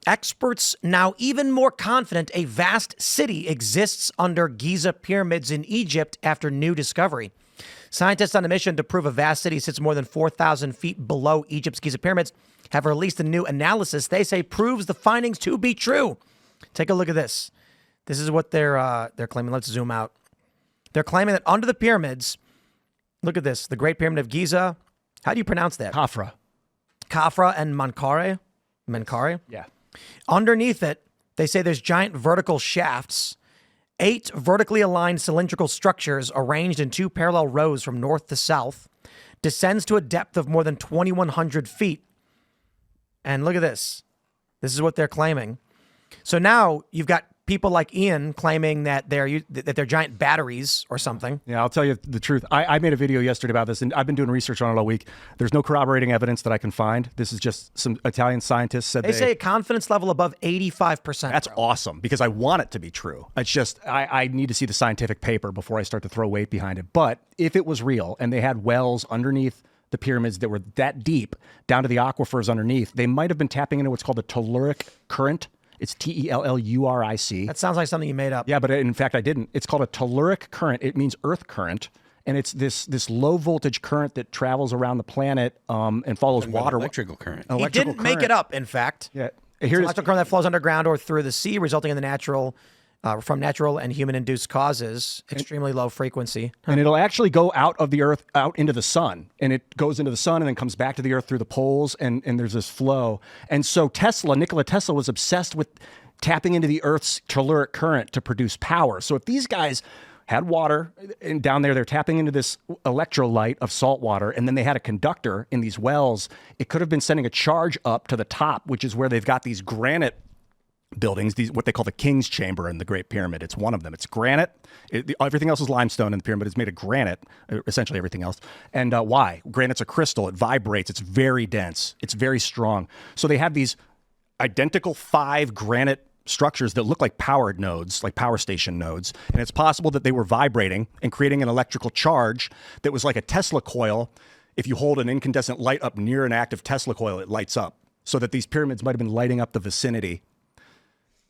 Experts now even more confident a vast city exists under Giza pyramids in Egypt after new discovery. Scientists on a mission to prove a vast city sits more than 4,000 feet below Egypt's Giza pyramids have released a new analysis they say proves the findings to be true. Take a look at this. This is what they're claiming. Let's zoom out. They're claiming that under the pyramids, look at this, the Great Pyramid of Giza. How do you pronounce that? Khafra. Khafra and Menkaure? Menkaure? Yeah. Underneath it, they say there's giant vertical shafts, 8 vertically aligned cylindrical structures arranged in 2 parallel rows from north to south, descends to a depth of more than 2,100 feet. And look at this. This is what they're claiming. So now you've got people like Ian claiming that they're giant batteries or something. Yeah, I'll tell you the truth. I made a video yesterday about this, and I've been doing research on it all week. There's no corroborating evidence that I can find. This is just some Italian scientists said they say a confidence level above 85%. That's awesome, because I want it to be true. It's just I need to see the scientific paper before I start to throw weight behind it. But if it was real and they had wells underneath the pyramids that were that deep down to the aquifers underneath, they might have been tapping into what's called the telluric current. It's Telluric. That sounds like something you made up. Yeah, but in fact, I didn't. It's called a telluric current. It means earth current. And it's this low voltage current that travels around the planet and follows water. Electrical current. He didn't make it up, in fact. Yeah. It's an electrical current that flows underground or through the sea, resulting in the from natural and human-induced causes, extremely low frequency. And it'll actually go out of the earth, out into the sun. And it goes into the sun and then comes back to the earth through the poles, and there's this flow. And so Nikola Tesla was obsessed with tapping into the earth's telluric current to produce power. So if these guys had water, and down there they're tapping into this electrolyte of salt water, and then they had a conductor in these wells, it could have been sending a charge up to the top, which is where they've got these granite buildings, these what they call the King's Chamber in the Great Pyramid. It's one of them. It's granite. Everything else is limestone in the pyramid. It's made of granite, essentially everything else. And why? Granite's a crystal. It vibrates. It's very dense. It's very strong. So they have these identical 5 granite structures that look like power nodes, like power station nodes. And it's possible that they were vibrating and creating an electrical charge that was like a Tesla coil. If you hold an incandescent light up near an active Tesla coil, it lights up. So that these pyramids might have been lighting up the vicinity.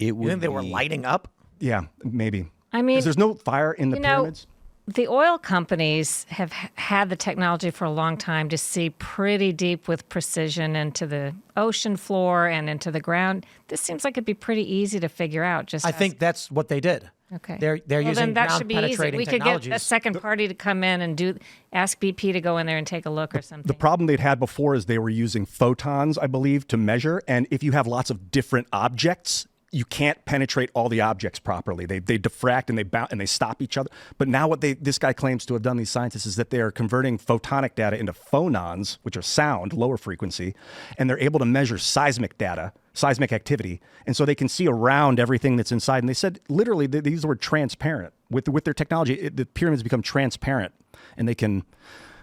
You think they were lighting up? Yeah, maybe. I mean, there's no fire in the pyramids. The oil companies have had the technology for a long time to see pretty deep with precision into the ocean floor and into the ground. This seems like it'd be pretty easy to figure out. I think that's what they did. Okay. They're using then that should be easy. ground-penetrating We could get a second party to come in and ask BP to go in there and take a look or something. The problem they'd had before is they were using photons, I believe, to measure. And if you have lots of different objects, you can't penetrate all the objects properly. They diffract and they bounce and they stop each other. But now what this guy claims to have done, these scientists, is that they are converting photonic data into phonons, which are sound, lower frequency, and they're able to measure seismic data, seismic activity, and so they can see around everything that's inside. And they said literally they used the word transparent. With their technology, the pyramids become transparent, and they can.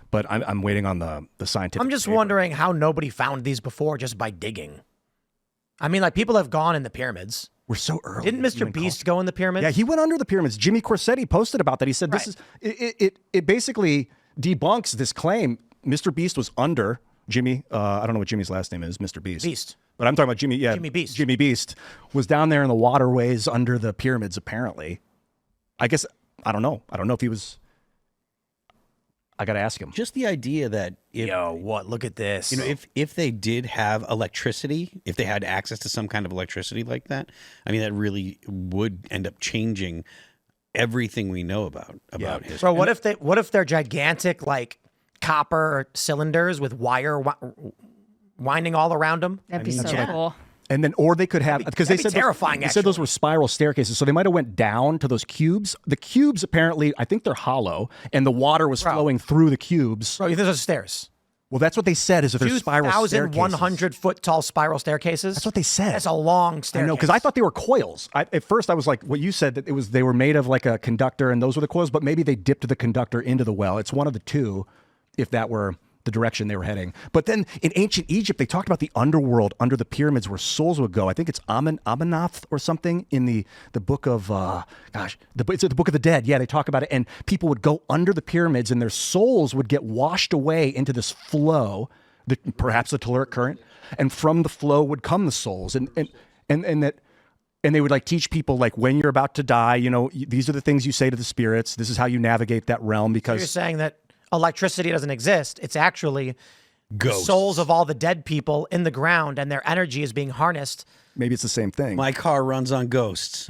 But I'm waiting on the scientific. I'm just wondering how nobody found these before just by digging. I mean, like, people have gone in the pyramids. We're so early. Didn't Mr. Beast go in the pyramids? Yeah, he went under the pyramids. Jimmy Corsetti posted about that. He said this is it basically debunks this claim. Mr. Beast was under Jimmy. I don't know what Jimmy's last name is, Mr. Beast. Beast. But I'm talking about Jimmy. Yeah, Jimmy Beast. Jimmy Beast was down there in the waterways under the pyramids, apparently. I guess, I don't know. I don't know if he was. I got to ask him. Just the idea that look at this. You know, if they did have electricity, if they had access to some kind of electricity like that, I mean, that really would end up changing everything we know about history. Bro, what if they're gigantic, like, copper cylinders with wire winding all around them? That'd be so cool. And then, or they could have, because they said terrifying. They said those were spiral staircases, so they might have went down to those cubes. The cubes, apparently, I think they're hollow, and the water was flowing through the cubes. Bro, you think those are stairs? Well, that's what they said, is that they're spiral staircases. 2,100-foot tall spiral staircases? That's what they said. That's a long staircase. I know, because I thought they were coils. At first, I was like, what you said, that they were made of like a conductor, and those were the coils, but maybe they dipped the conductor into the well. It's one of the two, if that were the direction they were heading. But then in ancient Egypt, they talked about the underworld under the pyramids where souls would go. I think it's Amenoph or something in the book of, it's the Book of the Dead. Yeah, they talk about it. And people would go under the pyramids and their souls would get washed away into this flow, perhaps the telluric current. And from the flow would come the souls. And and they would like teach people like when you're about to die, these are the things you say to the spirits. This is how you navigate that realm. Because You're saying that electricity doesn't exist. It's actually Ghosts. souls of all the dead people in the ground, and their energy is being harnessed. maybe it's the same thing. My car runs on ghosts.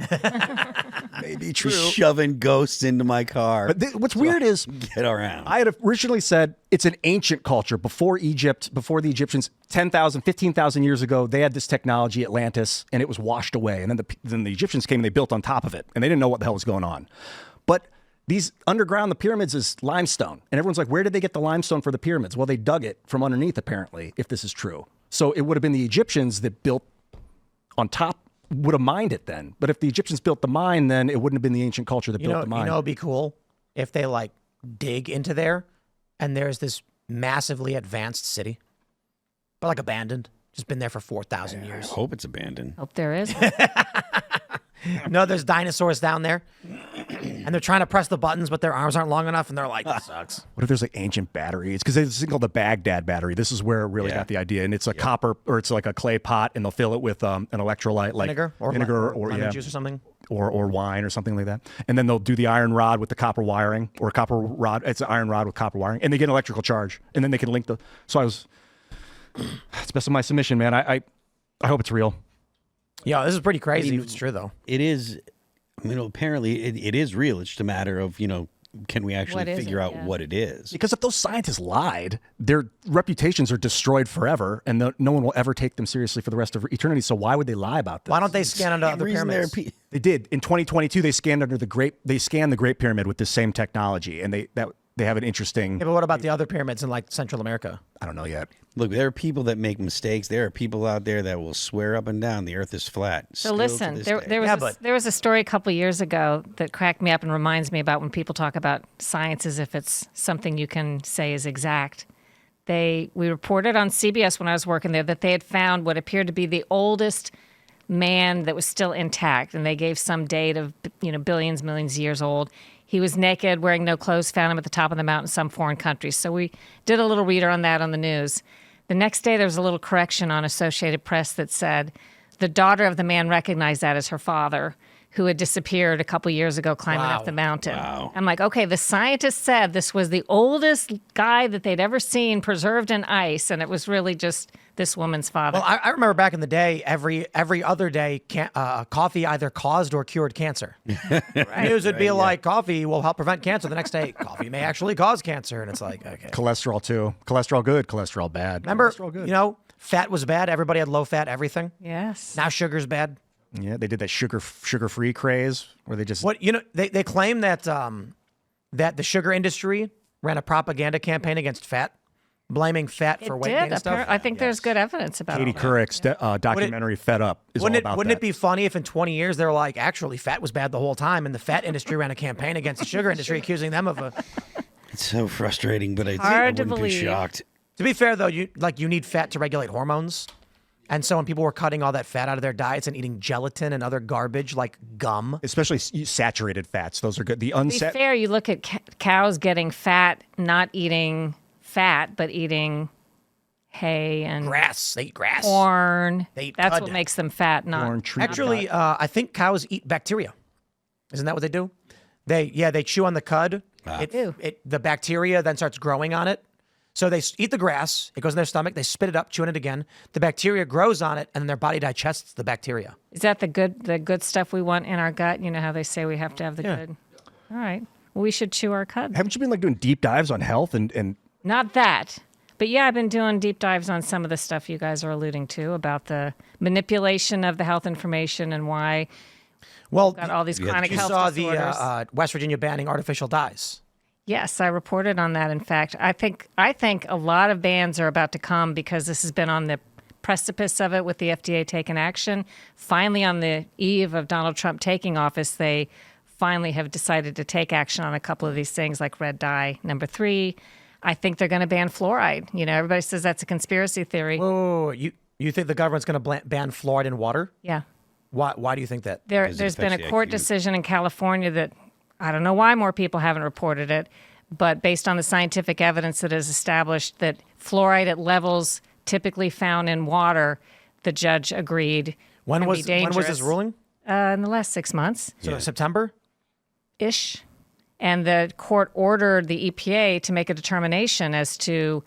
Maybe true. Shoving ghosts into my car. But what's weird is Get around. I had originally said it's an ancient culture before Egypt, before the Egyptians, 10,000, 15,000 years ago, they had this technology, Atlantis, and it was washed away. And then the Egyptians came and they built on top of it, and they didn't know what the hell was going on. But these underground, the pyramids is limestone. And everyone's like, where did they get the limestone for the pyramids? Well, they dug it from underneath, apparently, if this is true. So it would have been the Egyptians that built on top, would have mined it then. But if the Egyptians built the mine, then it wouldn't have been the ancient culture that built the mine. It'd be cool if they like dig into there and there's this massively advanced city, but like abandoned, just been there for 4,000 I years. hope it's abandoned. Hope there is. No, there's dinosaurs down there, and they're trying to press the buttons, but their arms aren't long enough, and they're like, this sucks. What if there's like ancient batteries? Because there's this thing called the Baghdad battery. This is where it really got the idea. And it's a copper, or it's like a clay pot, and they'll fill it with an electrolyte, like Vinegar or lemon juice or something. Or wine or something like that. And then they'll do the iron rod with the copper wiring, or a copper rod. It's an iron rod with copper wiring, and they get an electrical charge, and then they can link the. So it's best of my submission, man. I hope it's real. Yeah, this is pretty crazy. It's true though. It is. Apparently it is real. It's just a matter of, can we actually figure out what it is? Because if those scientists lied, their reputations are destroyed forever, and no one will ever take them seriously for the rest of eternity. So why would they lie about this? Why don't they scan under other pyramids? They did in 2022. They scanned the Great Pyramid with this same technology, and they have an interesting. Yeah, but what about the other pyramids in like Central America? I don't know yet. Look, there are people that make mistakes. There are people out there that will swear up and down the earth is flat. So listen, there was a story a couple of years ago that cracked me up and reminds me about when people talk about science as if it's something you can say is exact. We reported on CBS when I was working there that they had found what appeared to be the oldest man that was still intact, and they gave some date of billions, millions of years old. He was naked, wearing no clothes, found him at the top of the mountain in some foreign country. So we did a little reader on that on the news. The next day, there was a little correction on Associated Press that said the daughter of the man recognized that as her father, who had disappeared a couple years ago climbing up the mountain. Wow. I'm like, okay, the scientists said this was the oldest guy that they'd ever seen preserved in ice, and it was really just this woman's father. Well, I remember back in the day, every other day, coffee either caused or cured cancer. News would be like, coffee will help prevent cancer. The next day, coffee may actually cause cancer. And it's like, okay. Cholesterol too. Cholesterol good, cholesterol bad. Remember, cholesterol good. fat was bad. Everybody had low fat everything. Yes. Now sugar's bad. Yeah, they did that sugar-free craze where they just They claim that that the sugar industry ran a propaganda campaign against fat, blaming fat for weight gain and stuff. I think there's good evidence about Katie it. Couric's documentary "Fed Up" is all about Wouldn't that. it be funny if in 20 years they were like, actually, fat was bad the whole time, and the fat industry ran a campaign against the sugar industry, accusing them of a. It's so frustrating, but I Hard to wouldn't be believe. shocked. To be fair, though, you need fat to regulate hormones. And so when people were cutting all that fat out of their diets and eating gelatin and other garbage like gum. Especially saturated fats; those are good. The To be fair, you look at cows getting fat, not eating fat, but eating hay and Grass. They eat grass. corn. They eat That's cud. what makes them fat, not corn tree. Actually, I think cows eat bacteria. Isn't that what they do? They chew on the cud. The bacteria then starts growing on it. So they eat the grass. It goes in their stomach. They spit it up, chew on it again. The bacteria grows on it, and then their body digests the bacteria. Is that the good stuff we want in our gut? You know how they say we have to have the good. All right. Well, we should chew our cud. Haven't you been like doing deep dives on health and Not that. But yeah, I've been doing deep dives on some of the stuff you guys are alluding to about the manipulation of the health information and why Well, got all these chronic you health saw disorders. the West Virginia banning artificial dyes. Yes, I reported on that. In fact, I think a lot of bans are about to come because this has been on the precipice of it with the FDA taking action. Finally, on the eve of Donald Trump taking office, they finally have decided to take action on a couple of these things like red dye. Number 3, I think they're going to ban fluoride. Everybody says that's a conspiracy theory. Oh, you think the government's going to ban fluoride in water? Yeah. Why do you think that? There's been a court decision in California that I don't know why more people haven't reported it, but based on the scientific evidence that is established that fluoride at levels typically found in water, the judge agreed When can was be dangerous. this ruling? In the last 6 months. So September? Ish. And the court ordered the EPA to make a determination as to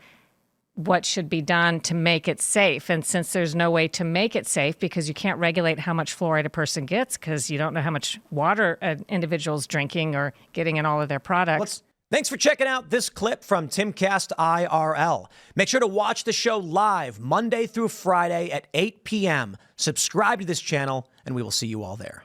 what should be done to make it safe. And since there's no way to make it safe because you can't regulate how much fluoride a person gets because you don't know how much water an individual's drinking or getting in all of their products. Thanks for checking out this clip from Timcast IRL. Make sure to watch the show live Monday through Friday at 8 p.m. Subscribe to this channel, and we will see you all there.